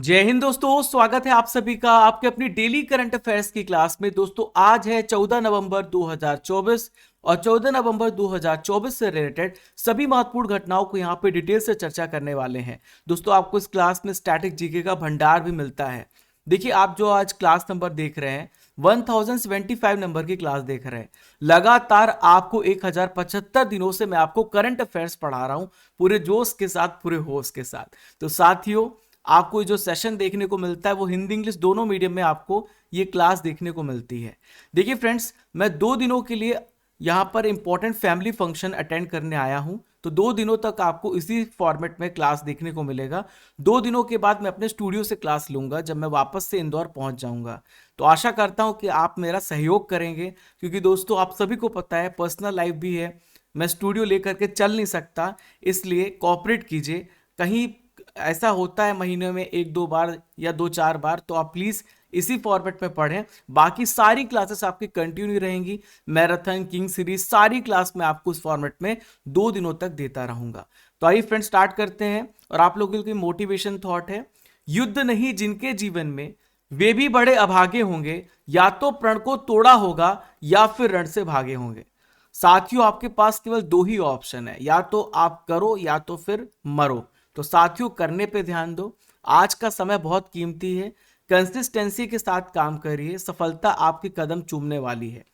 जय हिंद दोस्तों, स्वागत है आप सभी का आपके अपनी डेली करंट अफेयर्स की क्लास में। दोस्तों आज है 14 नवंबर 2024 और 14 नवंबर 2024 से रिलेटेड सभी महत्वपूर्ण घटनाओं को यहाँ पे डिटेल से चर्चा करने वाले हैं। दोस्तों आपको इस क्लास में स्टैटिक जीके का भंडार भी मिलता है। देखिए, आप जो आज क्लास नंबर देख रहे हैं 1075 नंबर की क्लास देख रहे हैं। लगातार आपको 1075 दिनों से मैं आपको करंट अफेयर्स पढ़ा रहा हूं, पूरे जोश के साथ, पूरे होश के साथ। तो साथियों, आपको जो सेशन देखने को मिलता है वो हिंदी इंग्लिश दोनों मीडियम में आपको ये क्लास देखने को मिलती है। देखिए फ्रेंड्स, मैं 2 दिनों के लिए यहाँ पर इंपॉर्टेंट फैमिली फंक्शन अटेंड करने आया हूँ, तो 2 दिनों तक आपको इसी फॉर्मेट में क्लास देखने को मिलेगा। 2 दिनों के बाद मैं अपने स्टूडियो से क्लास लूंगा जब मैं वापस से इंदौर पहुंच जाऊंगा। तो आशा करता हूं कि आप मेरा सहयोग करेंगे, क्योंकि दोस्तों आप सभी को पता है पर्सनल लाइफ भी है, मैं स्टूडियो लेकर के चल नहीं सकता, इसलिए कॉपरेट कीजिए। कहीं ऐसा होता है महीने में 1-2 बार या 2-4 बार, तो आप प्लीज इसी फॉर्मेट में पढ़ें। बाकी सारी क्लासेस आपकी कंटिन्यू रहेंगी, मैराथन, किंग सीरीज, सारी क्लास में आपको इस फॉर्मेट में 2 दिनों तक देता रहूंगा। तो आइए फ्रेंड्स स्टार्ट करते हैं। और आप लोगों की मोटिवेशन थॉट है, युद्ध नहीं जिनके जीवन में वे भी बड़े अभागे होंगे, या तो प्रण को तोड़ा होगा या फिर रण से भागे होंगे। साथियों आपके पास केवल 2 ही ऑप्शन है, या तो आप करो या तो फिर मरो। तो साथियों करने पे ध्यान दो, आज का समय बहुत कीमती है, कंसिस्टेंसी के साथ काम करिए, सफलता आपके कदम चूमने वाली है।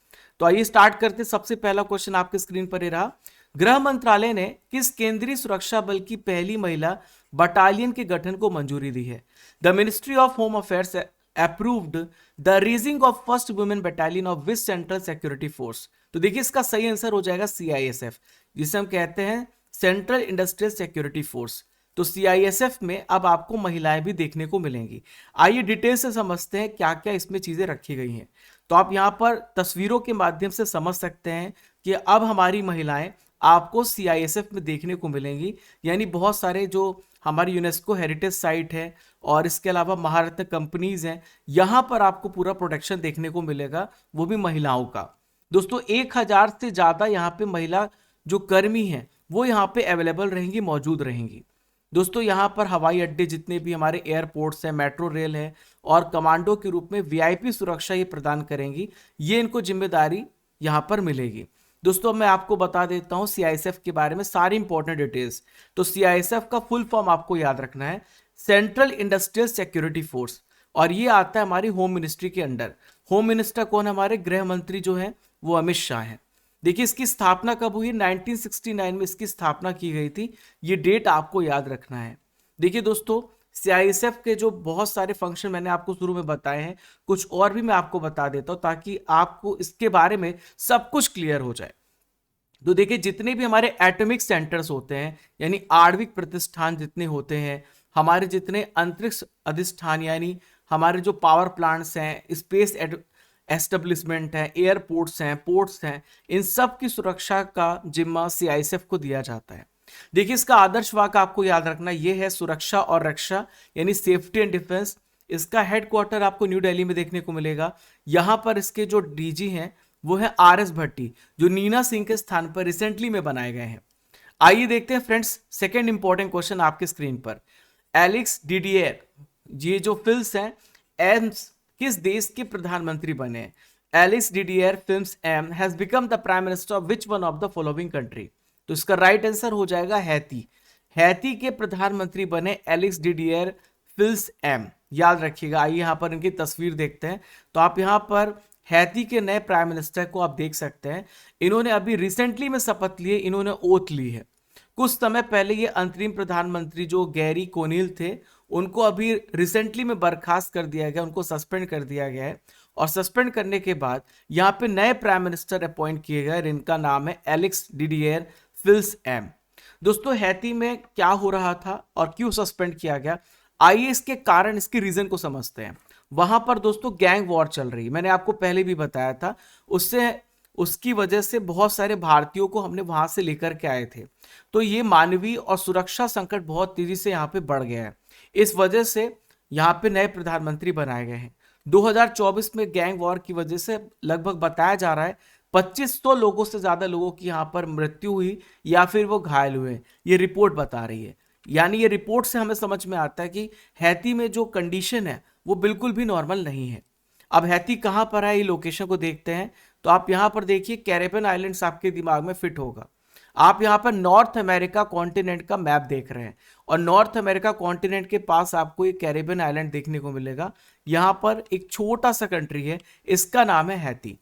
तो आइए स्टार्ट करते। सबसे पहला क्वेश्चन आपके स्क्रीन पर ही रहा, गृह मंत्रालय ने किस केंद्रीय सुरक्षा बल की पहली महिला बटालियन के गठन को मंजूरी दी है? The ministry of home affairs approved the raising of first women battalion of which central security force? तो देखिए इसका सही आंसर हो जाएगा सीआईएसएफ, जिसे हम कहते हैं सेंट्रल इंडस्ट्रियल सिक्योरिटी फोर्स। तो सीआईएसएफ में अब आपको महिलाएं भी देखने को मिलेंगी। आइए डिटेल से समझते हैं क्या क्या इसमें चीजें रखी गई हैं। तो आप यहां पर तस्वीरों के माध्यम से समझ सकते हैं कि अब हमारी महिलाएं आपको सीआईएसएफ में देखने को मिलेंगी। यानी बहुत सारे जो हमारी यूनेस्को हेरिटेज साइट है और इसके अलावा महारत्न कंपनीज हैं, यहां पर आपको पूरा प्रोटेक्शन देखने को मिलेगा, वो भी महिलाओं का। दोस्तों 1000 से ज्यादा यहाँ पे महिला जो कर्मी हैं वो यहाँ पे अवेलेबल रहेंगी, मौजूद रहेंगी। दोस्तों यहाँ पर हवाई अड्डे, जितने भी हमारे एयरपोर्ट्स हैं, मेट्रो रेल है, और कमांडो के रूप में वीआईपी सुरक्षा ये प्रदान करेंगी, ये इनको जिम्मेदारी यहाँ पर मिलेगी। दोस्तों मैं आपको बता देता हूँ सीआईएसएफ के बारे में सारी इंपॉर्टेंट डिटेल्स। तो सीआईएसएफ का फुल फॉर्म आपको याद रखना है, सेंट्रल इंडस्ट्रियल सिक्योरिटी फोर्स, और ये आता है हमारी होम मिनिस्ट्री के अंडर। होम मिनिस्टर कौन है? हमारे गृह मंत्री जो है वो अमित शाह हैं। देखिए इसकी स्थापना कब हुई? 1969 में इसकी स्थापना की गई थी, ये डेट आपको याद रखना है। देखिए दोस्तों, सीआईएसएफ के जो बहुत सारे फंक्शन मैंने आपको शुरू में बताए हैं, कुछ और भी मैं आपको बता देता हूं ताकि आपको इसके बारे में सब कुछ क्लियर हो जाए। तो देखिए जितने भी हमारे एटॉमिक सेंटर्स होते हैं, यानी आणविक प्रतिष्ठान जितने होते हैं, हमारे जितने अंतरिक्ष अधिष्ठान यानी हमारे जो पावर प्लांट्स हैं, स्पेस एस्टेब्लिशमेंट है, एयरपोर्ट्स हैं, पोर्ट्स हैं, इन सब की सुरक्षा का जिम्मा सीआईएसएफ को दिया जाता है। देखिए इसका आदर्श वाक्य आपको याद रखना, यह है सुरक्षा और रक्षा, यानी सेफ्टी एंड डिफेंस। इसका हेडक्वार्टर आपको न्यू दिल्ली में देखने को मिलेगा। यहां पर इसके जो डीजी हैं वो है आरएस भट्टी, जो नीना सिंह के स्थान पर रिसेंटली में बनाए गए हैं। आइए देखते हैं फ्रेंड्स सेकेंड इंपॉर्टेंट क्वेश्चन आपके स्क्रीन पर, एलेक्स डीडियर, ये जो फिल्स हैं, एम्स किस देश के प्रधानमंत्री बने? Alix Didier Fils-Aimé has become the prime minister of which one of the following country? तो इसका राइट आंसर हो जाएगा हैती। हैती के प्रधानमंत्री बने एलिस डीडियर फिल्म्स एम, याद रखिएगा। आइए यहां पर इनकी तस्वीर देखते हैं। तो आप यहां पर हैती के नए प्राइम मिनिस्टर को आप देख सकते हैं। इन्होंने अभी रिसेंटली में शपथ लिए, इन्होंने ओथ ली है। कुछ समय पहले ये अंतरिम प्रधानमंत्री जो गैरी कोनिल थे, उनको अभी रिसेंटली में बर्खास्त कर दिया गया, उनको सस्पेंड कर दिया गया है। और सस्पेंड करने के बाद यहाँ पे नए प्राइम मिनिस्टर अपॉइंट किए गए, इनका नाम है एलेक्स डीडियर फिल्स एम। दोस्तों हैती में क्या हो रहा था और क्यों सस्पेंड किया गया, आइए इसके कारण, इसकी रीजन को समझते हैं। वहां पर दोस्तों गैंग वॉर चल रही, मैंने आपको पहले भी बताया था, उससे उसकी वजह से बहुत सारे भारतीयों को हमने वहां से लेकर के आए थे। तो ये मानवीय और सुरक्षा संकट बहुत तेजी से यहाँ पे बढ़ गया है। इस वजह से यहाँ पे नए प्रधानमंत्री बनाए गए हैं। 2024 में गैंग वॉर की वजह से लगभग बताया जा रहा है 2500 लोगों से ज्यादा लोगों की यहाँ पर मृत्यु हुई या फिर वो घायल हुए, ये रिपोर्ट बता रही है। यानी ये रिपोर्ट से हमें समझ में आता है कि हैती में जो कंडीशन है वो बिल्कुल भी नॉर्मल नहीं है। अब हैती कहाँ पर है, ये लोकेशन को देखते हैं। तो आप यहाँ पर देखिए कैरेबियन आइलैंड्स आपके दिमाग में फिट होगा। आप यहाँ पर नॉर्थ अमेरिका कॉन्टिनेंट का मैप देख रहे हैं और नॉर्थ अमेरिका कॉन्टिनेंट के पास आपको एक कैरेबियन आइलैंड देखने को मिलेगा। यहाँ पर एक छोटा सा कंट्री है, इसका नाम है हैती।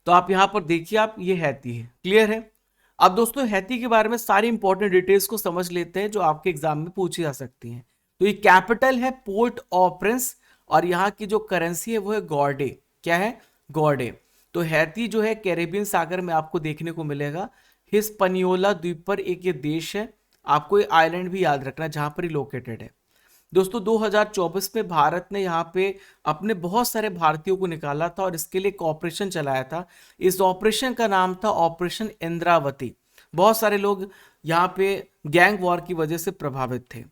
तो आप यहाँ पर देखिए, आप ये हैती है, क्लियर है। अब दोस्तों हैती के बारे में सारी इंपॉर्टेंट डिटेल्स को समझ लेते हैं जो आपके एग्जाम में पूछी जा सकती हैं। तो ये कैपिटल है पोर्ट ऑ प्रिंस और यहाँ की जो करेंसी है वो है गॉर्डे। क्या है? गॉर्डे। तो हैती जो है कैरेबियन सागर में आपको देखने को मिलेगा। हिस्पनियोला द्वीप पर एक ये देश है, आपको ये आइलैंड भी याद रखना है जहां पर ये लोकेटेड है। दोस्तों 2024 में भारत ने यहाँ पे अपने बहुत सारे भारतीयों को निकाला था और इसके लिए एक ऑपरेशन चलाया था। इस ऑपरेशन का नाम था ऑपरेशन इंद्रावती। बहुत सारे लोग यहाँ पे गैंग वॉर की वजह से प्रभावित थे।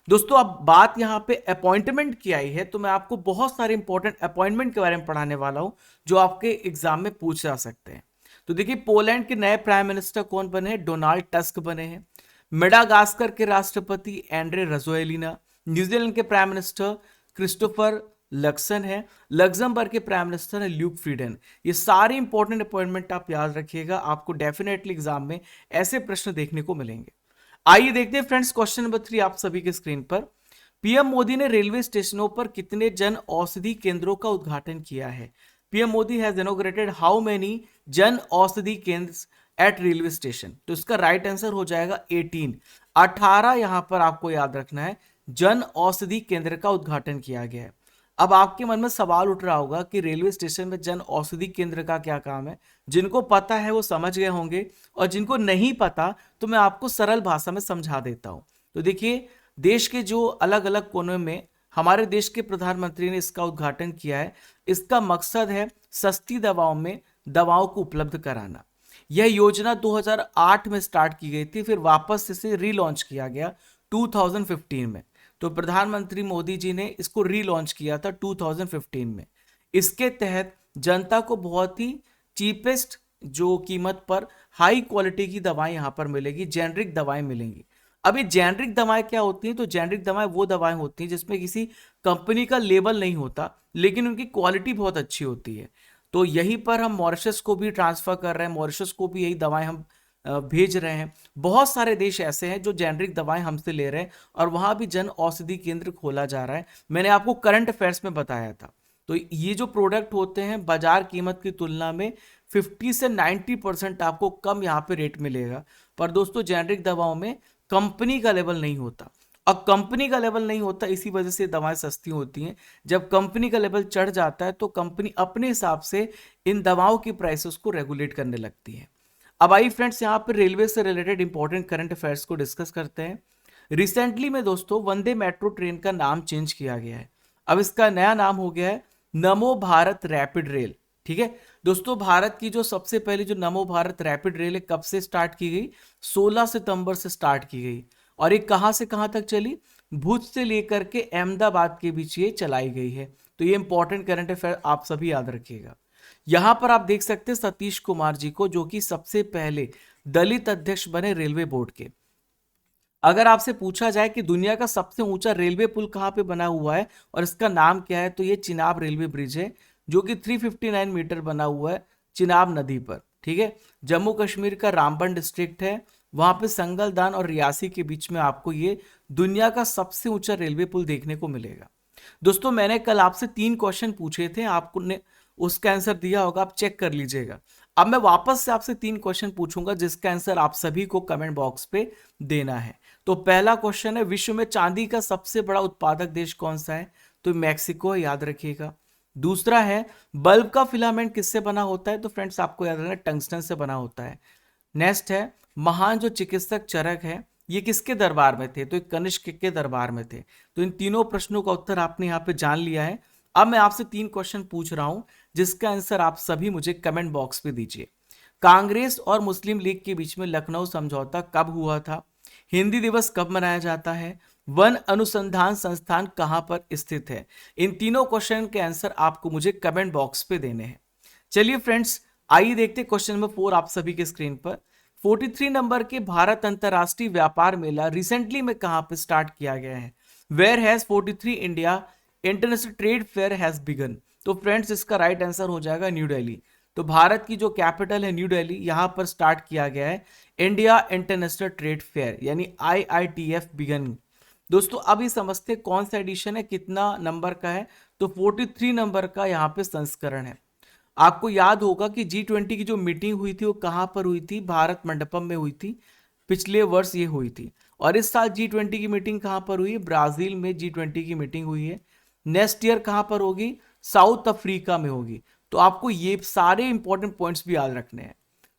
दोस्तों अब बात यहाँ पे अपॉइंटमेंट की आई है, तो मैं आपको बहुत सारे इंपॉर्टेंट अपॉइंटमेंट के बारे में पढ़ाने वाला हूँ जो आपके एग्जाम में पूछ जा सकते हैं। तो देखिए पोलैंड के नए प्राइम मिनिस्टर कौन बने हैं? डोनाल्ड टस्क बने हैं। मेडागास्कर के राष्ट्रपति एंड्रे रजोएलिना। न्यूजीलैंड के प्राइम मिनिस्टर क्रिस्टोफर लक्सन है। लग्जमबर्ग के प्राइम मिनिस्टर है ल्यूक फ्रीडन। ये सारे इंपॉर्टेंट अपॉइंटमेंट आप याद रखिएगा, आपको डेफिनेटली एग्जाम में ऐसे प्रश्न देखने को मिलेंगे। आइए देखते हैं फ्रेंड्स क्वेश्चन नंबर 3 आप सभी के स्क्रीन पर। पीएम मोदी ने रेलवे स्टेशनों पर कितने जन औषधि केंद्रों का उद्घाटन किया है? PM Modi has inaugurated how many Jan Aushadhi केंद्र एट रेलवे स्टेशन? तो इसका राइट आंसर हो जाएगा 18। 18 यहां पर आपको याद रखना है, जन औषधि केंद्र का उद्घाटन किया गया है। अब आपके मन में सवाल उठ रहा होगा कि रेलवे स्टेशन में जन औषधि केंद्र का क्या काम है? जिनको पता है वो समझ गए होंगे और जिनको नहीं पता तो मैं आपको सरल भाषा में समझा देता हूं। तो देखिए देश के जो अलग अलग कोनों में हमारे देश के प्रधानमंत्री ने इसका उद्घाटन किया है। इसका मकसद है सस्ती दवाओं में दवाओं को उपलब्ध कराना। यह योजना 2008 में स्टार्ट की गई थी, फिर वापस इसे रीलॉन्च किया गया 2015 में। तो प्रधानमंत्री मोदी जी ने इसको रीलॉन्च किया था 2015 में। इसके तहत जनता को बहुत ही चीपेस्ट जो कीमत पर हाई क्वालिटी की दवाएं यहां पर मिलेगी, जेनरिक दवाएं मिलेंगी। अब ये जेनरिक दवाएं क्या होती हैं? तो जेनरिक दवाएं वो दवाएं होती हैं जिसमें किसी कंपनी का लेबल नहीं होता लेकिन उनकी क्वालिटी बहुत अच्छी होती है। तो यहीं पर हम मॉरिशस को भी ट्रांसफर कर रहे हैं, मॉरिशस को भी यही दवाएं हम भेज रहे हैं। बहुत सारे देश ऐसे हैं जो जेनरिक दवाएं हमसे ले रहे हैं और वहां भी जन औषधि केंद्र खोला जा रहा है। मैंने आपको करंट अफेयर्स में बताया था। तो ये जो प्रोडक्ट होते हैं बाजार कीमत की तुलना में 50 से 90% आपको कम यहाँ पे रेट मिलेगा। पर दोस्तों जेनरिक दवाओं में कंपनी का लेवल नहीं होता, और कंपनी का लेवल नहीं होता इसी वजह से दवाएं सस्ती होती हैं। जब कंपनी का लेवल चढ़ जाता है तो कंपनी अपने हिसाब से इन दवाओं की प्राइसेस को रेगुलेट करने लगती है। अब आइए फ्रेंड्स यहाँ पर रेलवे से रिलेटेड इंपॉर्टेंट करंट अफेयर्स को डिस्कस करते हैं। रिसेंटली में दोस्तों वंदे मेट्रो ट्रेन का नाम चेंज किया गया है। अब इसका नया नाम हो गया है नमो भारत रैपिड रेल। ठीक है दोस्तों, भारत की जो सबसे पहली जो नमो भारत रैपिड रेल है कब से स्टार्ट की गई? 16 सितंबर से स्टार्ट की गई। और ये कहां से कहां तक चली? भुज से लेकर के अहमदाबाद के बीच ये चलाई गई है। तो ये इंपॉर्टेंट करंट अफेयर आप सभी याद रखिएगा। यहां पर आप देख सकते हैं सतीश कुमार जी को, जो कि सबसे पहले दलित अध्यक्ष बने रेलवे बोर्ड के। अगर आपसे पूछा जाए कि दुनिया का सबसे ऊंचा रेलवे पुल कहां पे बना हुआ है और इसका नाम क्या है, तो ये चिनाब रेलवे ब्रिज है जो कि 359 मीटर बना हुआ है चिनाब नदी पर। ठीक है, जम्मू कश्मीर का रामबन डिस्ट्रिक्ट है, वहां पे संगलदान और रियासी के बीच में आपको ये दुनिया का सबसे ऊंचा रेलवे पुल देखने को मिलेगा। दोस्तों मैंने कल आपसे 3 क्वेश्चन पूछे थे, आपको ने उसका आंसर दिया होगा, आप चेक कर लीजिएगा। अब मैं वापस से आपसे 3 क्वेश्चन पूछूंगा जिसका आंसर आप सभी को कमेंट बॉक्स पे देना है। तो पहला क्वेश्चन है, विश्व में चांदी का सबसे बड़ा उत्पादक देश कौन सा है? तो मैक्सिको है, याद रखिएगा। दूसरा है, बल्ब का फिलामेंट किससे बना होता है? तो फ्रेंड्स आपको याद रखना टंगस्टन से बना होता है। नेक्स्ट है, महान जो चिकित्सक चरक है ये किसके दरबार में थे? तो कनिष्क के दरबार में थे। तो इन तीनों प्रश्नों का उत्तर आपने यहाँ पे जान लिया है। अब मैं आपसे 3 क्वेश्चन पूछ रहा हूं जिसका आंसर आप सभी मुझे कमेंट बॉक्स पे दीजिए। कांग्रेस और मुस्लिम लीग के बीच में लखनऊ समझौता कब हुआ था? हिंदी दिवस कब मनाया जाता है? वन अनुसंधान संस्थान कहां पर स्थित है? इन तीनों क्वेश्चन के आंसर आपको मुझे कमेंट बॉक्स पे देने हैं। चलिए फ्रेंड्स आइए देखते क्वेश्चन नंबर 4 आप सभी के स्क्रीन पर। 43 नंबर के भारत अंतर्राष्ट्रीय व्यापार मेला रिसेंटली में कहां पे स्टार्ट किया गया है? Where has 43 India International Trade Fair has begun. तो फ्रेंड्स इसका राइट आंसर हो जाएगा न्यू दिल्ली। तो भारत की जो कैपिटल है न्यू दिल्ली, यहां पर स्टार्ट किया गया है इंडिया इंटरनेशनल ट्रेड फेयर यानी IITF बिगन। दोस्तों अभी समझते कौन सा एडिशन है, कितना नंबर का है। तो 43 नंबर का यहाँ पे संस्करण है। आपको याद होगा कि G20 की जो मीटिंग हुई थी वो कहाँ पर हुई थी? भारत मंडपम में हुई थी। पिछले वर्ष ये हुई थी। और इस साल G20 की मीटिंग कहाँ पर हुई है? ब्राजील में G20 की मीटिंग हुई है। नेक्स्ट ईयर कहाँ पर होगी? साउथ अफ्रीका में होगी। तो आपको ये सारे इंपॉर्टेंट पॉइंट्स भी याद रखने हैं।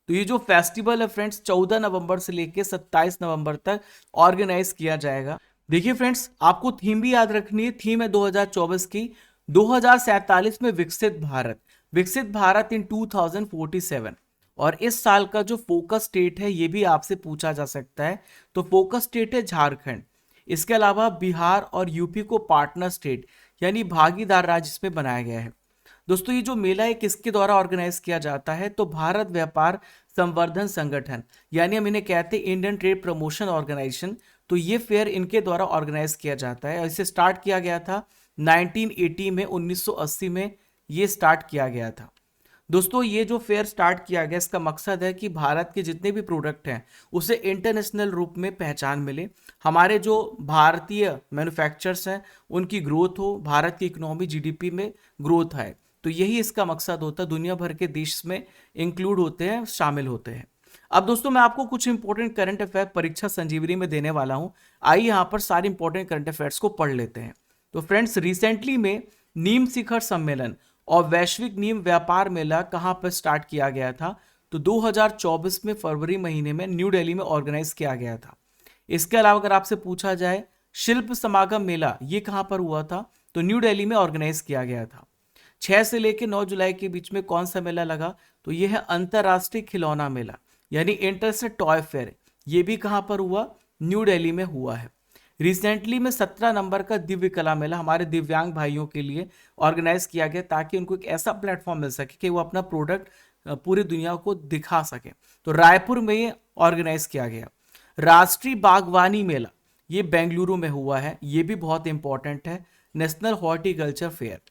तो ये जो फेस्टिवल है फ्रेंड्स 14 नवंबर से लेकर 27 नवंबर तक ऑर्गेनाइज किया जाएगा। देखिए फ्रेंड्स आपको थीम भी याद रखनी है। थीम है 2024 की 2047 में विकसित भारत इन 2047। और इस साल का जो फोकस स्टेट है ये भी आपसे पूछा जा सकता है। तो फोकस स्टेट है झारखंड। इसके अलावा बिहार और यूपी को पार्टनर स्टेट यानी भागीदार राज्य इसमें बनाया गया है। दोस्तों ये जो मेला है किसके द्वारा ऑर्गेनाइज किया जाता है? तो भारत व्यापार संवर्धन संगठन यानी हम इन्हें कहते हैं इंडियन ट्रेड प्रमोशन ऑर्गेनाइजेशन। तो ये फेयर इनके द्वारा ऑर्गेनाइज किया जाता है और इसे स्टार्ट किया गया था 1980 में, 1980 में ये स्टार्ट किया गया था। दोस्तों ये जो फेयर स्टार्ट किया गया इसका मकसद है कि भारत के जितने भी प्रोडक्ट हैं उसे इंटरनेशनल रूप में पहचान मिले, हमारे जो भारतीय मैन्युफैक्चरर्स हैं उनकी ग्रोथ हो, भारत की इकोनॉमी GDP में ग्रोथ आए। तो यही इसका मकसद होता है। दुनिया भर के देश में इंक्लूड होते हैं, शामिल होते हैं। अब दोस्तों मैं आपको कुछ इंपॉर्टेंट करंट अफेयर परीक्षा संजीवनी में देने वाला हूं। आइए यहाँ पर सारे इंपॉर्टेंट करंट अफेयर्स को पढ़ लेते हैं। तो फ्रेंड्स रिसेंटली में नीम शिखर सम्मेलन और वैश्विक नीम व्यापार मेला कहां पर स्टार्ट किया गया था? तो 2024 में फरवरी महीने में न्यू दिल्ली में ऑर्गेनाइज किया गया था। इसके अलावा अगर आपसे पूछा जाए शिल्प समागम मेला ये कहां पर हुआ था? तो न्यू दिल्ली में ऑर्गेनाइज किया गया था। 6 से लेकर 9 जुलाई के बीच में कौन सा मेला लगा? तो यह है अंतरराष्ट्रीय खिलौना मेला यानी इंटरनेशनल टॉय फेयर। ये भी कहां पर हुआ? न्यू दिल्ली में हुआ है। रिसेंटली में 17 नंबर का दिव्य कला मेला हमारे दिव्यांग भाइयों के लिए ऑर्गेनाइज किया गया ताकि उनको एक ऐसा प्लेटफॉर्म मिल सके कि वो अपना प्रोडक्ट पूरी दुनिया को दिखा सके। तो रायपुर में ये ऑर्गेनाइज किया गया। राष्ट्रीय बागवानी मेला ये बेंगलुरु में हुआ है। ये भी बहुत इंपॉर्टेंट है। National horticulture fair.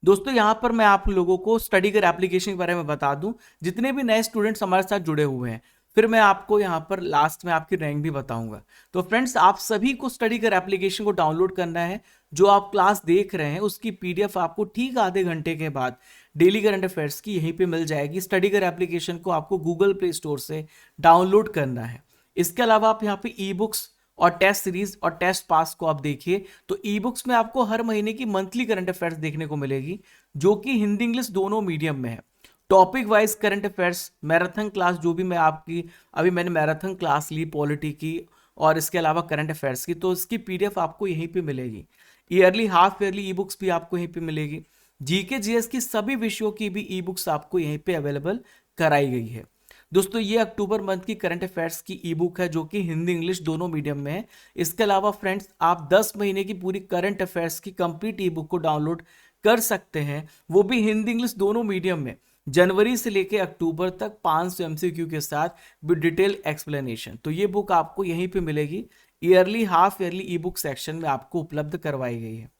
दोस्तों यहां पर मैं आप लोगों को स्टडी कर एप्लीकेशन के बारे में बता दूं, जितने भी नए स्टूडेंट्स हमारे साथ जुड़े हुए हैं, फिर मैं आपको यहां पर लास्ट में आपकी रैंक भी बताऊंगा। तो फ्रेंड्स आप सभी को स्टडी कर एप्लीकेशन को डाउनलोड करना है। जो आप क्लास देख रहे हैं उसकी PDF आपको ठीक आधे घंटे के बाद डेली करंट अफेयर्स की यहीं पे मिल जाएगी। स्टडी कर एप्लीकेशन को आपको गूगल प्ले स्टोर से डाउनलोड करना है। इसके अलावा आप यहाँ पे ई-बुक्स और टेस्ट सीरीज और टेस्ट पास को आप देखिए। तो ई बुक्स में आपको हर महीने की मंथली करंट अफेयर्स देखने को मिलेगी जो कि हिंदी इंग्लिश दोनों मीडियम में है। Topic wise current affairs marathon class जो भी मैं आपकी अभी मैंने मैराथन क्लास ली पॉलिटी की और इसके अलावा करंट अफेयर्स की, तो इसकी PDF आपको यहीं पे मिलेगी। Yearly half yearly e books भी आपको यहीं पे मिलेगी। GK GS की सभी विषयों की भी ई बुक्स आपको यहीं पे अवेलेबल कराई गई है। दोस्तों ये अक्टूबर मंथ की करंट अफेयर्स की ई बुक है जो कि हिंदी इंग्लिश दोनों मीडियम में है। इसके अलावा फ्रेंड्स आप 10 महीने की पूरी करंट अफेयर्स की कंप्लीट ई बुक को डाउनलोड कर सकते हैं, वो भी हिंदी इंग्लिश दोनों मीडियम में, जनवरी से लेकर अक्टूबर तक 500 MCQ के साथ विद डिटेल एक्सप्लेनेशन। तो ये बुक आपको यहीं पे मिलेगी। ईयरली हाफ ईयरली ई बुक सेक्शन में आपको उपलब्ध करवाई गई है।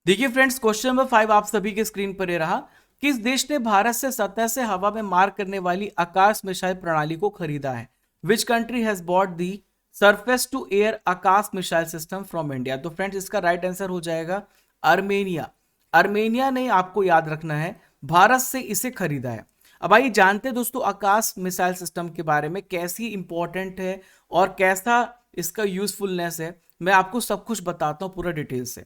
देखिए फ्रेंड्स क्वेश्चन नंबर 5 आप सभी के स्क्रीन पर ये रहा। किस देश ने भारत से सतह से हवा में मार करने वाली आकाश मिसाइल प्रणाली को खरीदा है? Which country has bought the surface to air Akash missile system from India? तो फ्रेंड्स इसका राइट आंसर हो जाएगा अर्मेनिया। अर्मेनिया ने आपको याद रखना है भारत से इसे खरीदा है। अब आइए जानते हैं दोस्तों आकाश मिसाइल सिस्टम के बारे में, कैसी इंपॉर्टेंट है और कैसा इसका यूजफुलनेस है। मैं आपको सब कुछ बताता हूं पूरा डिटेल से।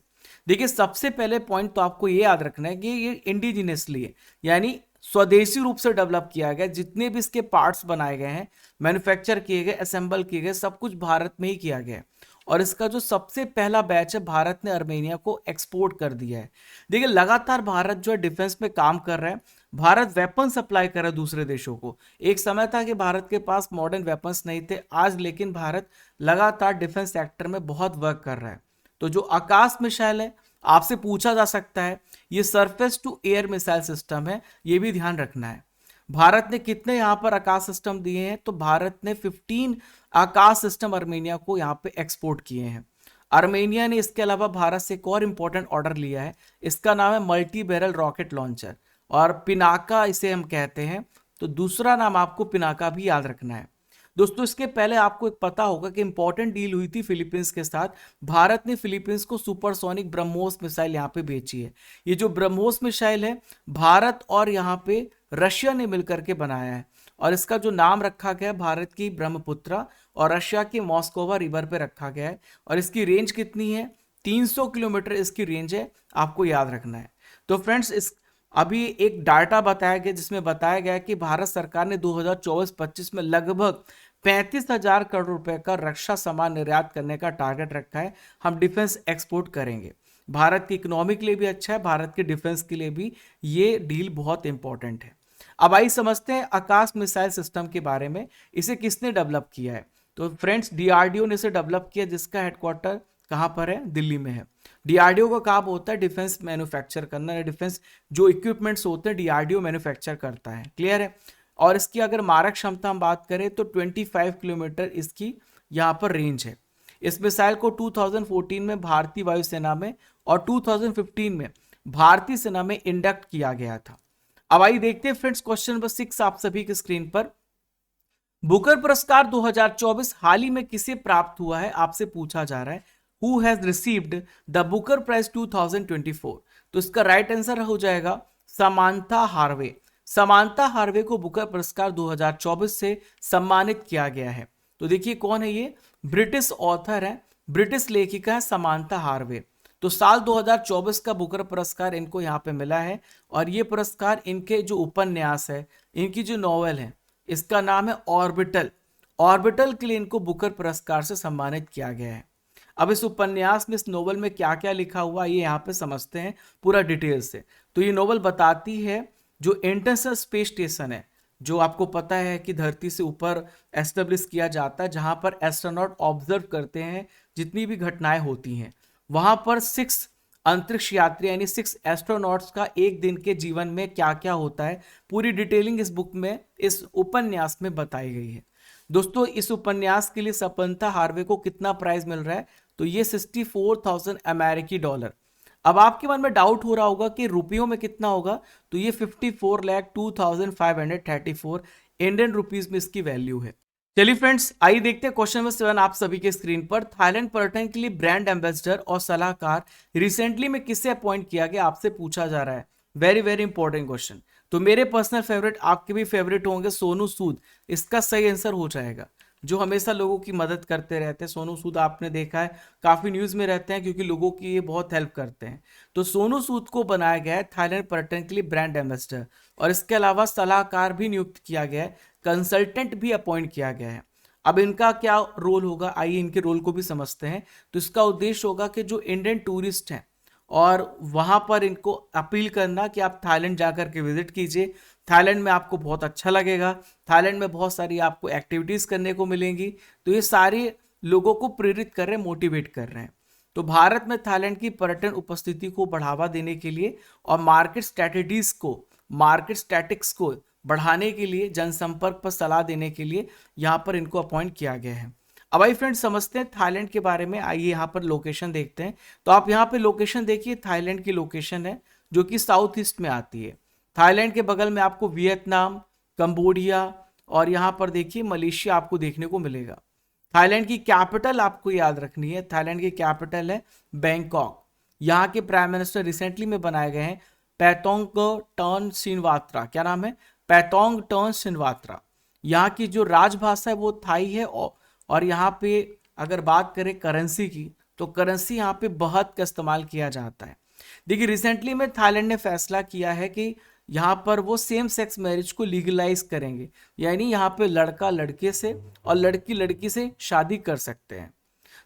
देखिए सबसे पहले पॉइंट तो आपको ये याद रखना है कि ये इंडिजिनियसली है यानी स्वदेशी रूप से डेवलप किया गया। जितने भी इसके पार्ट्स बनाए गए हैं, मैन्युफैक्चर किए गए, असेंबल किए गए, सब कुछ भारत में ही किया गया है। और इसका जो सबसे पहला बैच है भारत ने अर्मेनिया को एक्सपोर्ट कर दिया है। देखिए लगातार भारत जो है डिफेंस में काम कर रहा है। भारत वेपन सप्लाई कर रहा है दूसरे देशों को। एक समय था कि भारत के पास मॉडर्न वेपन्स नहीं थे, आज लेकिन भारत लगातार डिफेंस सेक्टर में बहुत वर्क कर रहा है। तो जो आकाश मिसाइल है आपसे पूछा जा सकता है, ये surface to air missile system है, ये भी ध्यान रखना है। भारत ने कितने यहाँ पर आकाश सिस्टम दिए हैं? तो भारत ने 15 आकाश सिस्टम आर्मेनिया को यहाँ पे एक्सपोर्ट किए हैं। आर्मेनिया ने इसके अलावा भारत से एक और इंपॉर्टेंट ऑर्डर लिया है, इसका नाम है मल्टी बैरल रॉकेट लॉन्चर, और पिनाका इसे हम कहते हैं। तो दूसरा नाम आपको पिनाका भी याद रखना है। दोस्तों इसके पहले आपको एक पता होगा कि इंपॉर्टेंट डील हुई थी फिलीपींस के साथ। भारत ने फिलीपींस को सुपरसोनिक ब्रह्मोस मिसाइल यहाँ पे बेची है। ये जो ब्रह्मोस मिसाइल है भारत और यहाँ पे रशिया ने मिलकर के बनाया है, और इसका जो नाम रखा गया है भारत की ब्रह्मपुत्रा और रशिया की मॉस्कोवा रिवर पे रखा गया है। और इसकी रेंज कितनी है? 300 किलोमीटर इसकी रेंज है, आपको याद रखना है। तो फ्रेंड्स इस अभी एक डाटा बताया गया जिसमें बताया गया कि भारत सरकार ने 2024-25 में लगभग 35,000 करोड़ रुपए का रक्षा सामान निर्यात करने का टारगेट रखा है। हम डिफेंस एक्सपोर्ट करेंगे। भारत की इकोनॉमी के लिए भी अच्छा है, भारत के डिफेंस के लिए भी ये डील बहुत इंपॉर्टेंट है। अब आइए समझते हैं आकाश मिसाइल सिस्टम के बारे में। इसे किसने डेवलप किया है? तो फ्रेंड्स डीआरडीओ ने इसे डेवलप किया, जिसका हेडक्वार्टर कहाँ पर है? दिल्ली में है। डीआरडीओ का काम होता है डिफेंस मैन्युफैक्चर करना, या डिफेंस जो इक्विपमेंट्स होते हैं डीआरडीओ मैन्युफैक्चर करता है। क्लियर है? और इसकी अगर मारक क्षमता हम बात करें तो 25 किलोमीटर इसकी यहाँ पर रेंज है। इस मिसाइल को 2014 में भारतीय वायुसेना में और 2015 में भारतीय सेना में इंडक्ट किया गया था। अब आइए देखते हैं फ्रेंड्स क्वेश्चन नंबर 6 आप सभी के स्क्रीन पर। बुकर पुरस्कार 2024 हाल ही में किसे प्राप्त हुआ है? आपसे पूछा जा रहा है who has received the Booker Prize 2024। तो इसका राइट आंसर हो जाएगा समांथा हार्वे। समांथा हार्वे को बुकर पुरस्कार 2024 से सम्मानित किया गया है। तो देखिए कौन है ये? ब्रिटिश ऑथर है, ब्रिटिश लेखिका है समांथा हार्वे। तो साल 2024 का बुकर पुरस्कार इनको यहाँ पे मिला है, और ये पुरस्कार इनके जो उपन्यास है, इनकी जो नॉवेल है, इसका नाम है ऑर्बिटल। ऑर्बिटल के लिए इनको बुकर पुरस्कार से सम्मानित किया गया है। अब इस उपन्यास में, इस नोवेल में क्या क्या लिखा हुआ ये यहाँ पे समझते हैं पूरा डिटेल से। तो ये नोवेल बताती है जो इंटरनेशनल स्पेस स्टेशन है, जो आपको पता है कि धरती से ऊपर एस्टेब्लिश किया जाता है, जहां पर एस्ट्रोनॉट ऑब्जर्व करते हैं जितनी भी घटनाएं होती हैं, वहां पर 6 अंतरिक्ष यात्री यानी 6 एस्ट्रोनॉट्स का एक दिन के जीवन में क्या क्या होता है, पूरी डिटेलिंग इस बुक में, इस उपन्यास में बताई गई है। दोस्तों इस उपन्यास के लिए समांथा हार्वे को कितना प्राइज मिल रहा है? तो ये 64,000 अमेरिकी डॉलर। अब आपके मन में डाउट हो रहा होगा कि रुपयों में कितना होगा? तो ये 54,02,534 इंडियन रुपीज में इसकी वैल्यू है। चलिए फ्रेंड्स आइए देखते हैं क्वेश्चन नंबर 7 आप सभी के स्क्रीन पर। थाईलैंड पर्यटन के लिए ब्रांड एम्बेसडर और सलाहकार रिसेंटली में किसे अपॉइंट किया गया? आपसे पूछा जा रहा है। Very very important question. तो मेरे पर्सनल फेवरेट, आपके भी फेवरेट होंगे, सोनू सूद इसका सही आंसर हो जाएगा, जो हमेशा लोगों की मदद करते रहते हैं। सोनू सूद आपने देखा है काफी न्यूज में रहते हैं, क्योंकि लोगों की ये बहुत हेल्प करते हैं। तो सोनू सूद को बनाया गया है थाईलैंड पर्यटन के लिए ब्रांड एम्बेसडर, और इसके अलावा सलाहकार भी नियुक्त किया गया है, कंसल्टेंट भी अपॉइंट किया गया है। अब इनका क्या रोल होगा, आइए इनके रोल को भी समझते हैं। तो इसका उद्देश्य होगा कि जो इंडियन टूरिस्ट हैं और वहां पर इनको अपील करना कि आप थाईलैंड जाकर के विजिट कीजिए, थाईलैंड में आपको बहुत अच्छा लगेगा, थाईलैंड में बहुत सारी आपको एक्टिविटीज करने को मिलेंगी। तो ये सारे लोगों को प्रेरित कर रहे हैं, मोटिवेट कर रहे हैं। तो भारत में थाईलैंड की पर्यटन उपस्थिति को बढ़ावा देने के लिए और मार्केट स्टैटिक्स को बढ़ाने के लिए, जनसंपर्क पर सलाह देने के लिए यहाँ पर इनको अपॉइंट किया गया है। अब आइए फ्रेंड्स समझते हैं थाईलैंड के बारे में। आइए यहाँ पर लोकेशन देखते हैं। तो आप यहाँ पे लोकेशन देखिए, थाईलैंड की लोकेशन है जो कि साउथ ईस्ट में आती है। थाईलैंड के बगल में आपको वियतनाम, कंबोडिया और यहाँ पर देखिए मलेशिया आपको देखने को मिलेगा। थाईलैंड की कैपिटल आपको याद रखनी है, थाईलैंड की कैपिटल है बैंकॉक। यहाँ के प्राइम मिनिस्टर रिसेंटली में बनाए गए हैं पैटोंगटर्न श्रीवात्रा। क्या नाम है? पैटोंगटर्न श्रीवात्रा। यहाँ की जो राजभाषा है वो थाई है, और यहाँ पे अगर बात करें करेंसी की, तो करेंसी यहाँ पे बहत का इस्तेमाल किया जाता है। देखिए रिसेंटली में थाईलैंड ने फैसला किया है कि यहाँ पर वो सेम सेक्स मैरिज को लीगलाइज करेंगे, यानी यहाँ पे लड़का लड़के से और लड़की लड़की से शादी कर सकते हैं।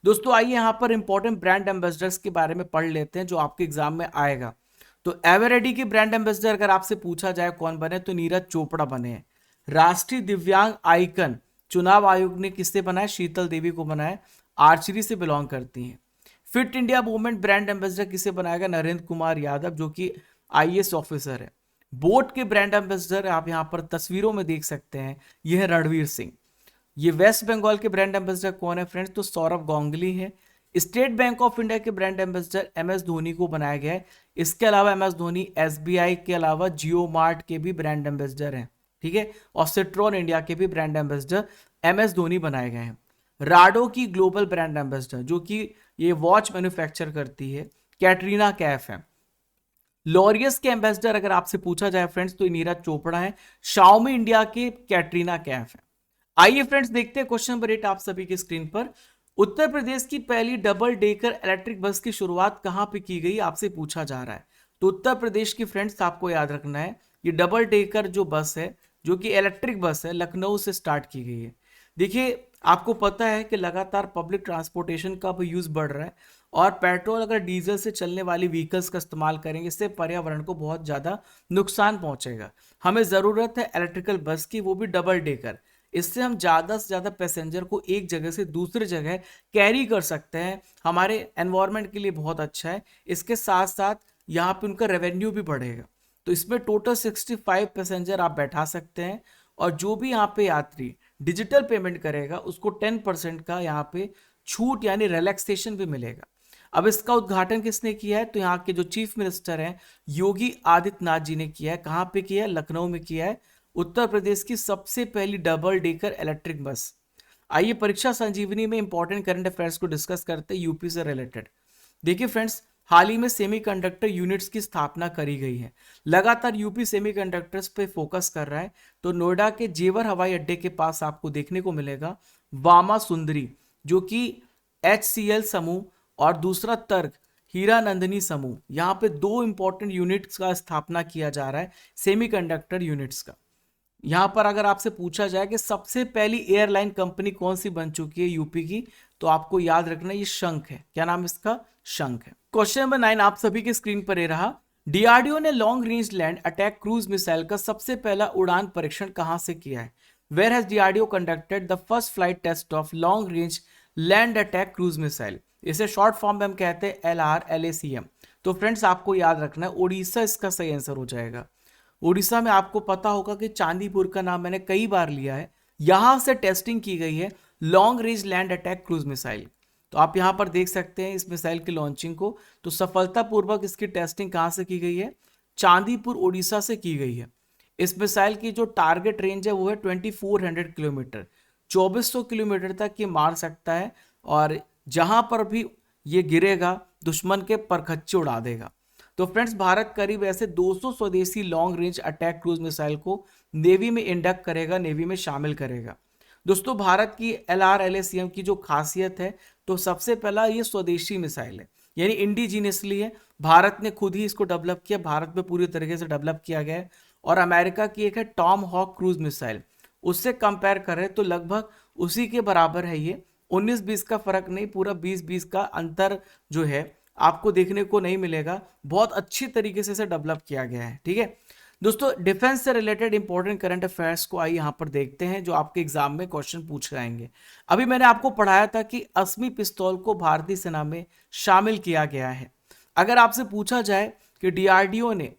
दोस्तों आइए यहाँ पर इंपॉर्टेंट ब्रांड एम्बेसडर्स के बारे में पढ़ लेते हैं जो आपके एग्जाम में आएगा। तो एवरेडी के ब्रांड एम्बेसडर अगर आपसे पूछा जाए कौन बने, तो नीरज चोपड़ा बने हैं। राष्ट्रीय दिव्यांग आइकन चुनाव आयोग ने किससे बनाया? शीतल देवी को बनाया, आर्चरी से बिलोंग करती हैं। Fit India movement brand ambassador किसे बनाया गया? नरेंद्र कुमार यादव, जो कि आईएएस ऑफिसर है। बोट के ब्रांड एम्बेसडर आप यहाँ पर तस्वीरों में देख सकते हैं, ये है रणवीर सिंह। ये वेस्ट बंगाल के ब्रांड एम्बेसडर कौन है फ्रेंड्स, तो सौरभ गांगुली है। स्टेट बैंक ऑफ इंडिया के brand ambassador M S Dhoni को बनाया गया है। इसके अलावा एम एस धोनी एसबीआई के अलावा जियो मार्ट के भी ब्रांड एम्बेसडर हैं, ठीक है, और सिट्रॉन इंडिया के भी brand ambassador M S Dhoni बनाए गए हैं। राडो की ग्लोबल ब्रांड एम्बेसडर जो कि ये वॉच मैन्युफैक्चर करती है, कैटरीना कैफ है। लॉरियस के एम्बेसडर अगर आपसे पूछा जाए फ्रेंड्स तो नीरज चोपड़ा है। शाओमी इंडिया के कैटरीना कैफ है। आइए फ्रेंड्स देखते हैं क्वेश्चन नंबर 8 आप सभी की स्क्रीन पर। उत्तर प्रदेश की पहली डबल डेकर इलेक्ट्रिक बस की शुरुआत कहां पे की गई, आपसे पूछा जा रहा है। तो उत्तर प्रदेश की फ्रेंड्स आपको याद रखना है, ये डबल डेकर जो बस है, जो कि इलेक्ट्रिक बस है, लखनऊ से स्टार्ट की गई है। देखिए आपको पता है कि लगातार पब्लिक ट्रांसपोर्टेशन का यूज बढ़ रहा है और पेट्रोल अगर डीजल से चलने वाली व्हीकल्स का इस्तेमाल करेंगे, इससे पर्यावरण को बहुत ज़्यादा नुकसान पहुंचेगा। हमें ज़रूरत है इलेक्ट्रिकल बस की, वो भी डबल डेकर। इससे हम ज़्यादा से ज़्यादा पैसेंजर को एक जगह से दूसरी जगह कैरी कर सकते हैं, हमारे एनवायरनमेंट के लिए बहुत अच्छा है। इसके साथ साथ यहाँ पे उनका रेवेन्यू भी बढ़ेगा। तो इसमें टोटल 65 पैसेंजर आप बैठा सकते हैं और जो भी यहाँ पे यात्री डिजिटल पेमेंट करेगा उसको 10% का यहाँ पे छूट यानी रिलैक्सेशन भी मिलेगा। अब इसका उद्घाटन किसने किया है, तो यहाँ के जो चीफ मिनिस्टर हैं योगी आदित्यनाथ जी ने किया है। कहाँ पे किया है, लखनऊ में किया है। उत्तर प्रदेश की सबसे पहली डबल डेकर इलेक्ट्रिक बस। आइए परीक्षा संजीवनी में इंपॉर्टेंट करंट अफेयर्स को डिस्कस करते हैं यूपी से रिलेटेड। देखिए फ्रेंड्स, हाल ही में सेमीकंडक्टर यूनिट्स की स्थापना करी गई है। लगातार यूपी सेमीकंडक्टर्स पे फोकस कर रहा है। तो नोएडा के जेवर हवाई अड्डे के पास आपको देखने को मिलेगा वामा सुंदरी, जो कि HCL समूह और दूसरा तर्क हीरा नंदिनी समूह, यहाँ पे दो इंपॉर्टेंट यूनिट्स का स्थापना किया जा रहा है सेमीकंडक्टर यूनिट्स का। यहाँ पर अगर आपसे पूछा जाए कि सबसे पहली एयरलाइन कंपनी कौन सी बन चुकी है यूपी की, तो आपको याद रखना ये शंख है। क्या नाम इसका, शंख है। क्वेश्चन नंबर 9 आप सभी के स्क्रीन पर ये रहा। डीआरडीओ ने long range land attack cruise missile का सबसे पहला उड़ान परीक्षण कहां से किया है। Where has DRDO conducted the first flight test of long range land attack cruise missile. इसे शॉर्ट फॉर्म में हम कहते हैं LRLACM। तो फ्रेंड्स आपको याद रखना है उड़ीसा इसका सही आंसर हो जाएगा। उड़ीसा में आपको पता होगा कि चांदीपुर का नाम मैंने कई बार लिया है, यहां से टेस्टिंग की गई है long range land attack cruise missile. तो आप यहां पर देख सकते हैं इस मिसाइल की लॉन्चिंग को। तो सफलतापूर्वक इसकी टेस्टिंग कहां से की गई है, चांदीपुर उड़ीसा से की गई है। इस मिसाइल की जो टारगेट रेंज है वो है 2400 किलोमीटर, 2400 किलोमीटर तक ये मार सकता है और जहां पर भी ये गिरेगा दुश्मन के परखच्चे उड़ा देगा। तो फ्रेंड्स भारत करीब ऐसे 200 स्वदेशी long range attack cruise missile को नेवी में इंडक्ट करेगा, नेवी में शामिल करेगा। दोस्तों भारत की LRLACM की जो खासियत है, तो सबसे पहला ये स्वदेशी मिसाइल है, यानी इंडिजीनियसली है। भारत ने खुद ही इसको डेवलप किया, भारत में पूरी तरीके से डेवलप किया गया है। और अमेरिका की एक है टॉम हॉक क्रूज मिसाइल, उससे कंपेयर करें तो लगभग उसी के बराबर है ये। 19-20 का फर्क नहीं, पूरा 20-20 का अंतर जो है आपको देखने को नहीं मिलेगा। बहुत अच्छी तरीके से इसे डेवलप किया गया है, ठीक है दोस्तों। डिफेंस से रिलेटेड इंपॉर्टेंट करंट अफेयर्स को आइए यहां पर देखते हैं, जो आपके एग्जाम में क्वेश्चन पूछ जाएंगे। अभी मैंने आपको पढ़ाया था कि 80 पिस्तौल को भारतीय सेना में शामिल किया गया है। अगर आपसे पूछा जाए कि डीआरडीओ ने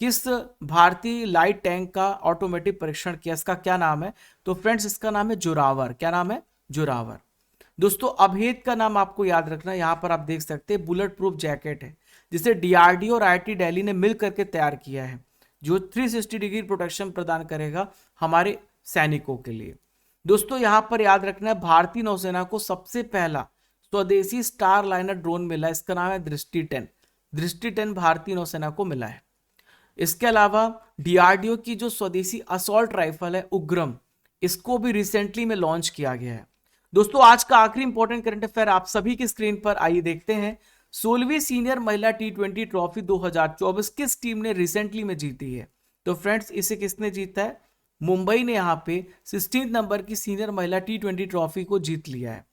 किस भारतीय लाइट टैंक का ऑटोमेटिक परीक्षण किया, इसका क्या नाम है, तो फ्रेंड्स इसका नाम है जोरावर। क्या नाम है, जोरावर। दोस्तों अभेद का नाम आपको याद रखना, यहां पर आप देख सकते हैं बुलेट प्रूफ जैकेट है, जिसे डीआरडीओ और IIT दिल्ली ने मिल करके तैयार किया है, जो 360 डिग्री प्रोटेक्शन प्रदान करेगा हमारे सैनिकों के लिए। दोस्तों यहां पर याद रखना है भारतीय नौसेना को सबसे पहला स्वदेशी स्टार लाइनर ड्रोन मिला, इसका नाम है दृष्टि 10। दृष्टि 10 भारतीय नौसेना को मिला है। इसके अलावा डीआरडीओ की जो स्वदेशी असॉल्ट राइफल है उग्रम, इसको भी रिसेंटली में लॉन्च किया गया है। दोस्तों आज का आखिरी इंपॉर्टेंट करंट अफेयर आप सभी की स्क्रीन पर आइए देखते हैं। 16वीं सीनियर महिला T20 ट्रॉफी 2024 किस टीम ने रिसेंटली में जीती है, तो फ्रेंड्स इसे किसने जीता है, मुंबई ने यहाँ पे 16 नंबर की सीनियर महिला T20 ट्रॉफी को जीत लिया है।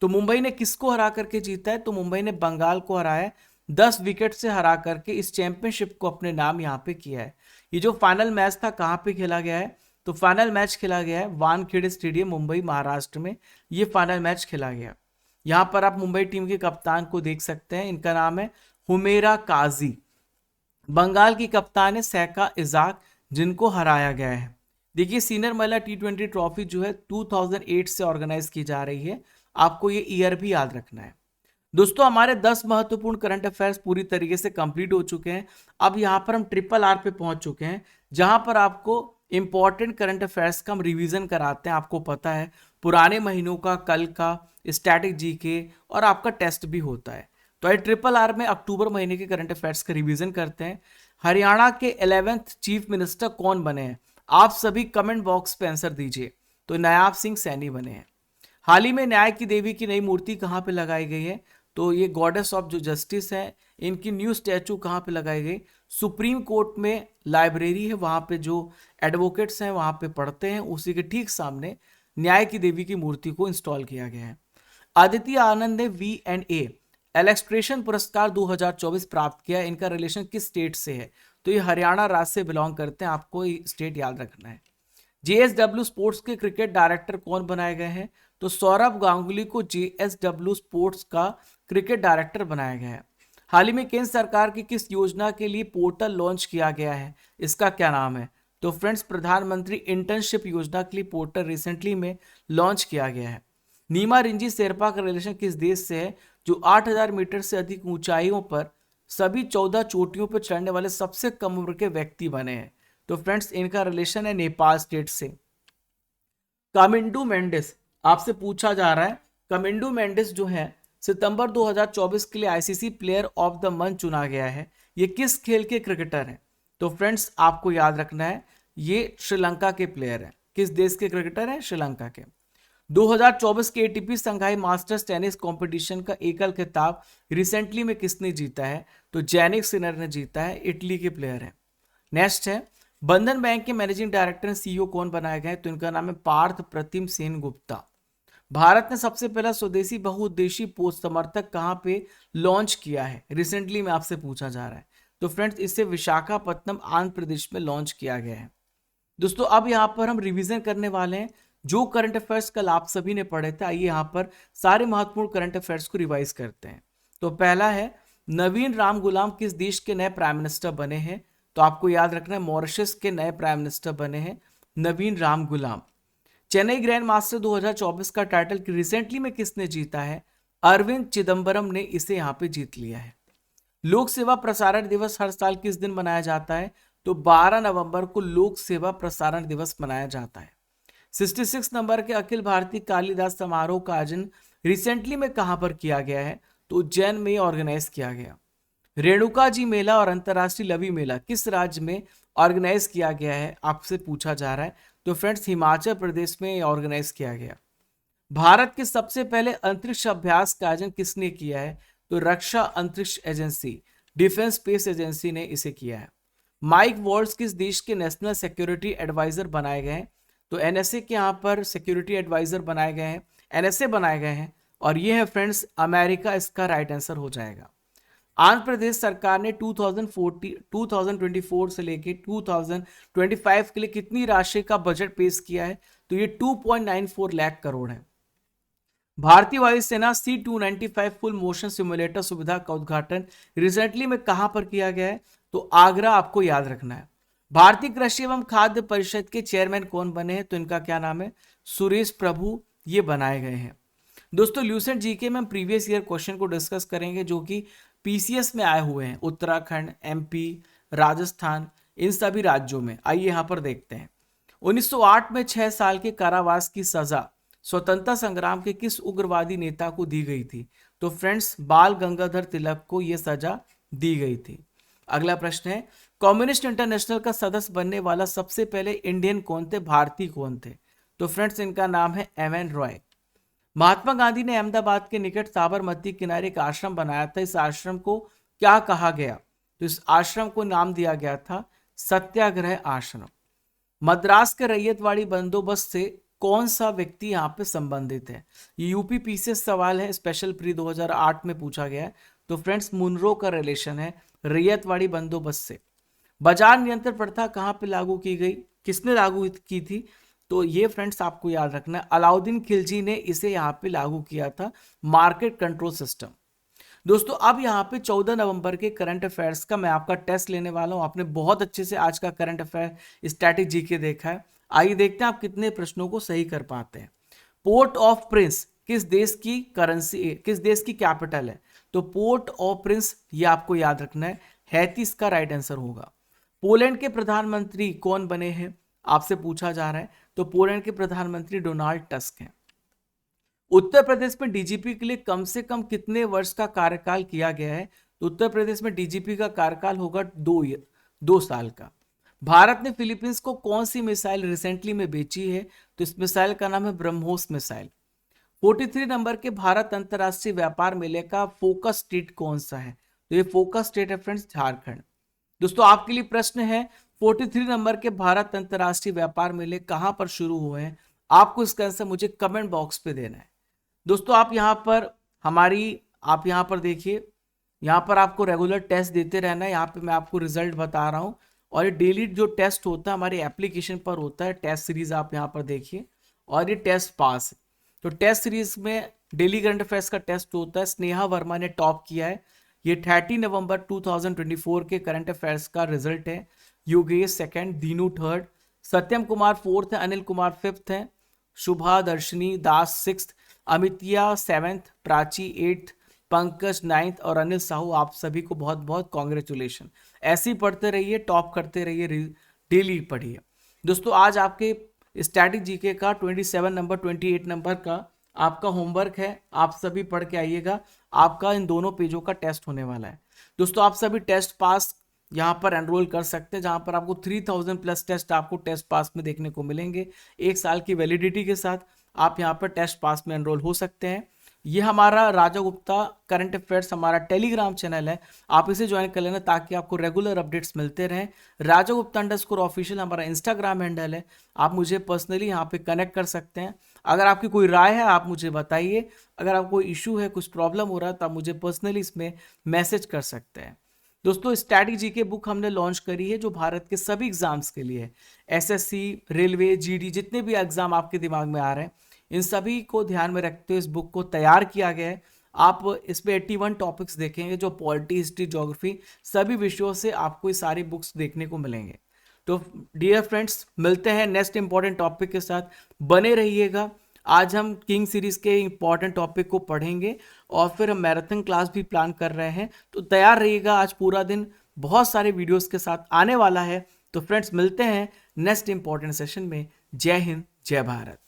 तो मुंबई ने किसको हरा करके जीता है, तो मुंबई ने बंगाल को हराया है, 10 विकेट से हरा करके इस चैंपियनशिप को अपने नाम यहाँ पे किया है। ये जो फाइनल मैच था कहाँ पे खेला गया है, तो फाइनल मैच खेला गया है वानखेड़े स्टेडियम मुंबई महाराष्ट्र में, ये फाइनल मैच खेला गया। यहाँ पर आप मुंबई टीम के कप्तान को देख सकते हैं, इनका नाम है हुमेरा काजी। बंगाल की कप्तान है सैका इजाक, जिनको हराया गया है। देखिए सीनियर महिला टी20 ट्रॉफी जो है 2008 से ऑर्गेनाइज की जा रही है, आपको ये ईयर भी याद रखना है। दोस्तों हमारे 10 महत्वपूर्ण करंट अफेयर्स पूरी तरीके से कंप्लीट हो चुके हैं। अब यहाँ पर हम ट्रिपल आर पे पहुंच चुके हैं, जहां पर आपको इंपॉर्टेंट करंट अफेयर्स का हम रिवीजन कराते हैं। आपको पता है पुराने महीनों का, कल का, स्टैटिक जीके और आपका टेस्ट भी होता है। तो ये ट्रिपल आर में अक्टूबर महीने के करंट अफेयर्स का रिवीजन करते हैं। हरियाणा के 11th चीफ मिनिस्टर कौन बने हैं? आप सभी कमेंट बॉक्स पे आंसर दीजिए। तो नायाब सिंह सैनी बने हैं। हाल ही में न्याय की देवी की नई मूर्ति कहाँ पे लगाई गई है? तो ये गॉडेस ऑफ जो जस्टिस है, इनकी न्यू स्टैचू कहाँ पे लगाई गई? सुप्रीम कोर्ट में लाइब्रेरी है, वहां पे जो एडवोकेट्स हैं वहां पे पढ़ते हैं, उसी के ठीक सामने न्याय की देवी की मूर्ति को इंस्टॉल किया गया है। आदित्य आनंद ने V&A एलेक्ट्रेशन पुरस्कार 2024 प्राप्त किया। इनका रिलेशन किस स्टेट से है? तो ये हरियाणा राज्य से बिलोंग करते हैं, आपको स्टेट याद रखना है। JSW स्पोर्ट्स के क्रिकेट डायरेक्टर कौन बनाए गए हैं? तो सौरभ गांगुली को JSW स्पोर्ट्स का क्रिकेट डायरेक्टर बनाया गया है। हाल ही में केंद्र सरकार की किस योजना के लिए पोर्टल लॉन्च किया गया है? इसका क्या नाम है? तो फ्रेंड्स प्रधानमंत्री इंटर्नशिप योजना के लिए पोर्टल रिसेंटली में लॉन्च किया गया है। नीमा रिंजी शेरपा का रिलेशन किस देश से है, जो 8000 मीटर से अधिक ऊंचाइयों पर सभी 14 चोटियों पर चढ़ने वाले सबसे कम उम्र के व्यक्ति बने हैं? तो फ्रेंड्स इनका रिलेशन है नेपाल स्टेट से। कामिंडू मेंडिस, आपसे पूछा जा रहा है, कामिंडू मेंडिस जो है सितंबर 2024 के लिए ICC player of the month चुना गया है। ये किस खेल के क्रिकेटर हैं? तो फ्रेंड्स आपको याद रखना है, ये श्रीलंका के प्लेयर हैं। किस देश के क्रिकेटर हैं? श्रीलंका के। 2024 के एटीपी संघाई मास्टर्स टेनिस कंपटीशन का एकल खिताब रिसेंटली में किसने जीता है? तो जैनिक सिनर ने जीता है, इटली के प्लेयर है। नेक्स्ट है, बंधन बैंक के मैनेजिंग डायरेक्टर सीईओ कौन बनाए गए? तो इनका नाम है पार्थ प्रतिम सेन गुप्ता। भारत ने सबसे पहला स्वदेशी बहुउद्देशीय पोस्ट समर्थक कहां पे लॉन्च किया है? रिसेंटली में आपसे पूछा जा रहा है। तो फ्रेंड्स इसे विशाखापत्तनम आंध्र प्रदेश में लॉन्च किया गया है। दोस्तों अब यहां पर हम रिवीजन करने वाले हैं जो करंट अफेयर्स कल आप सभी ने पढ़े थे। आइए यहां पर सारे महत्वपूर्ण करंट अफेयर्स को रिवाइज करते हैं। तो पहला है, नवीन राम गुलाम किस देश के नए प्राइम मिनिस्टर बने हैं? तो आपको याद रखना है मॉरिशस के नए प्राइम मिनिस्टर बने हैं नवीन राम गुलाम। चेन्नई ग्रैंड मास्टर 2024 का टाइटल रिसेंटली में किसने जीता है? अरविंद चिदम्बरम ने इसे यहां पे जीत लिया है। लोक सेवा प्रसारण दिवस हर साल किस दिन मनाया जाता है? तो 12 नवंबर को लोक सेवा प्रसारण दिवस मनाया जाता है। 66 नंबर के अखिल भारतीय कालिदास समारोह का आयोजन रिसेंटली में कहां पर किया गया है? तो उज्जैन में ऑर्गेनाइज किया गया। रेणुका जी मेला और अंतरराष्ट्रीय लवी मेला किस राज्य में ऑर्गेनाइज किया गया है? आपसे पूछा जा रहा है। तो फ्रेंड्स हिमाचल प्रदेश में ऑर्गेनाइज किया गया। भारत के सबसे पहले अंतरिक्ष अभ्यास का आयोजन किसने किया है? तो रक्षा अंतरिक्ष एजेंसी, डिफेंस स्पेस एजेंसी ने इसे किया है। माइक वॉल्स किस देश के नेशनल सिक्योरिटी एडवाइजर बनाए गए हैं? तो एनएसए के यहाँ पर सिक्योरिटी एडवाइजर बनाए गए हैं, एनएसए बनाए गए हैं, और ये है फ्रेंड्स अमेरिका, इसका राइट आंसर हो जाएगा। आंध्र प्रदेश सरकार ने 2024 से लेके 2025 के लिए कितनी राशि का बजट पेश किया है? तो ये 2.94 लाख करोड़ है। भारतीय वायुसेना C295 फुल मोशन सिमुलेटर सुविधा का उद्घाटन रिसेंटली में कहां पर किया गया है? तो आगरा, आपको याद रखना है। भारतीय कृषि एवं खाद्य परिषद के चेयरमैन कौन बने हैं? तो इनका क्या नाम है? सुरेश प्रभु, ये बनाए गए हैं। दोस्तों ल्यूसेंट जीके में हम प्रीवियस ईयर क्वेश्चन को डिस्कस करेंगे जो कि पीसीएस में आए हुए हैं, उत्तराखंड, एमपी, राजस्थान, इन सभी राज्यों में। आइए यहां पर देखते हैं। 1908 में 6 साल के कारावास की सजा स्वतंत्रता संग्राम के किस उग्रवादी नेता को दी गई थी? तो फ्रेंड्स बाल गंगाधर तिलक को यह सजा दी गई थी। अगला प्रश्न है, कम्युनिस्ट इंटरनेशनल का सदस्य बनने वाला सबसे पहले इंडियन कौन थे, भारतीय कौन थे? तो फ्रेंड्स इनका नाम है एम.एन. रॉय। महात्मा गांधी ने अहमदाबाद के निकट साबरमती किनारे एक आश्रम बनाया था। इस आश्रम को क्या कहा गया? तो इस आश्रम को नाम दिया गया था सत्याग्रह आश्रम। मद्रास के रैयतवाड़ी बंदोबस्त से कौन सा व्यक्ति यहाँ पे संबंधित है? ये यूपी पीसीएस सवाल है, स्पेशल प्री 2008 में पूछा गया है। तो फ्रेंड्स मुनरो का रिलेशन है रैयतवाड़ी बंदोबस्त से। बाजार नियंत्रण प्रथा कहाँ पे लागू की गई? किसने लागू की थी? तो ये फ्रेंड्स आपको याद रखना है, अलाउद्दीन खिलजी ने इसे यहाँ पे लागू किया था, मार्केट कंट्रोल सिस्टम। दोस्तों अब यहाँ पे 14 नवंबर के करंट अफेयर्स का मैं आपका टेस्ट लेने वाला हूँ। आपने बहुत अच्छे से आज का करंट अफेयर स्टैटिक जीके देखा है। आइए देखते हैं आप कितने प्रश्नों को सही कर पाते हैं। पोर्ट ऑफ प्रिंस किस देश की करेंसी, किस देश की कैपिटल है? तो पोर्ट ऑफ प्रिंस ये आपको याद रखना है, हैती इसका राइट आंसर होगा। पोलैंड के प्रधानमंत्री कौन बने हैं? आपसे पूछा जा रहा है। तो पोलैंड के प्रधानमंत्री डोनाल्ड टस्क हैं। उत्तर प्रदेश में डीजीपी के लिए कम से कम कितने वर्ष का कार्यकाल किया गया है? तो उत्तर प्रदेश में डीजीपी का कार्यकाल होगा 2 साल का। भारत ने फिलीपींस को कौन सी मिसाइल रिसेंटली में बेची है? तो इस मिसाइल का नाम है ब्रह्मोस मिसाइल। 43 नंबर के भारत अंतरराष्ट्रीय व्यापार मेले का फोकस स्टेट कौन सा है? तो ये फोकस स्टेट है फ्रेंड्स झारखंड। दोस्तों आपके लिए प्रश्न है, 43 नंबर के भारत अंतरराष्ट्रीय व्यापार मेले कहां पर शुरू हुए हैं? आपको इसका आंसर मुझे कमेंट बॉक्स पे देना है। दोस्तों आप यहाँ पर आप यहाँ पर देखिए, यहाँ पर आपको रेगुलर टेस्ट देते रहना है। यहाँ पे मैं आपको रिजल्ट बता रहा हूँ और ये डेली जो टेस्ट होता है हमारी एप्लीकेशन पर होता है, टेस्ट सीरीज आप यहाँ पर देखिए और ये टेस्ट पास है। तो टेस्ट सीरीज में डेली करंट अफेयर्स का टेस्ट होता है। स्नेहा वर्मा ने टॉप किया है। ये 30 नवंबर 2024 के करंट अफेयर्स का रिजल्ट है। Yogesh second, Dinu third, Satyam Kumar fourth है, अनिल कुमार फिफ्थ है, Shubha Darshini Das sixth, Amitiya seventh, Prachi eighth, Pankaj ninth और अनिल साहू आप सभी को बहुत बहुत कॉन्ग्रेचुलेशन। ऐसे ही पढ़ते रहिए, टॉप करते रहिए, डेली पढ़िए। दोस्तों आज आपके स्टैटिक जीके का 27 नंबर 28 नंबर का आपका होमवर्क है, आप सभी पढ़ के आइएगा। आपका इन दोनों पेजों का टेस्ट होने वाला है। दोस्तों आप सभी टेस्ट पास यहाँ पर एनरोल कर सकते हैं, जहां पर आपको 3000 प्लस टेस्ट आपको टेस्ट पास में देखने को मिलेंगे। 1 साल की वैलिडिटी के साथ आप यहाँ पर टेस्ट पास में एनरोल हो सकते हैं। ये हमारा राजा गुप्ता करंट अफेयर्स हमारा टेलीग्राम चैनल है, आप इसे ज्वाइन कर लेना ताकि आपको रेगुलर अपडेट्स मिलते रहें। राजा गुप्ता _ऑफिशियल हमारा इंस्टाग्राम हैंडल है, आप मुझे पर्सनली यहाँ पे कनेक्ट कर सकते हैं। अगर आपकी कोई राय है आप मुझे बताइए, अगर आपको कोई इशू है, कुछ प्रॉब्लम हो रहा है तो आप मुझे पर्सनली इसमें मैसेज कर सकते हैं। दोस्तों स्टैटिक जीके बुक हमने लॉन्च करी है जो भारत के सभी एग्जाम्स के लिए है। एसएससी, रेलवे, जीडी, जितने भी एग्जाम आपके दिमाग में आ रहे हैं इन सभी को ध्यान में रखते हुए इस बुक को तैयार किया गया है। आप इसमें 81 टॉपिक्स देखेंगे जो पॉलिटी, हिस्ट्री, ज्योग्राफी सभी विषयों से आपको ये सारी बुक्स देखने को मिलेंगे। तो डियर फ्रेंड्स मिलते हैं नेक्स्ट इंपॉर्टेंट टॉपिक के साथ, बने रहिएगा। आज हम किंग सीरीज के इंपॉर्टेंट टॉपिक को पढ़ेंगे और फिर हम मैराथन क्लास भी प्लान कर रहे हैं, तो तैयार रहिएगा। आज पूरा दिन बहुत सारे वीडियोस के साथ आने वाला है। तो फ्रेंड्स मिलते हैं नेक्स्ट इंपॉर्टेंट सेशन में। जय हिंद, जय भारत।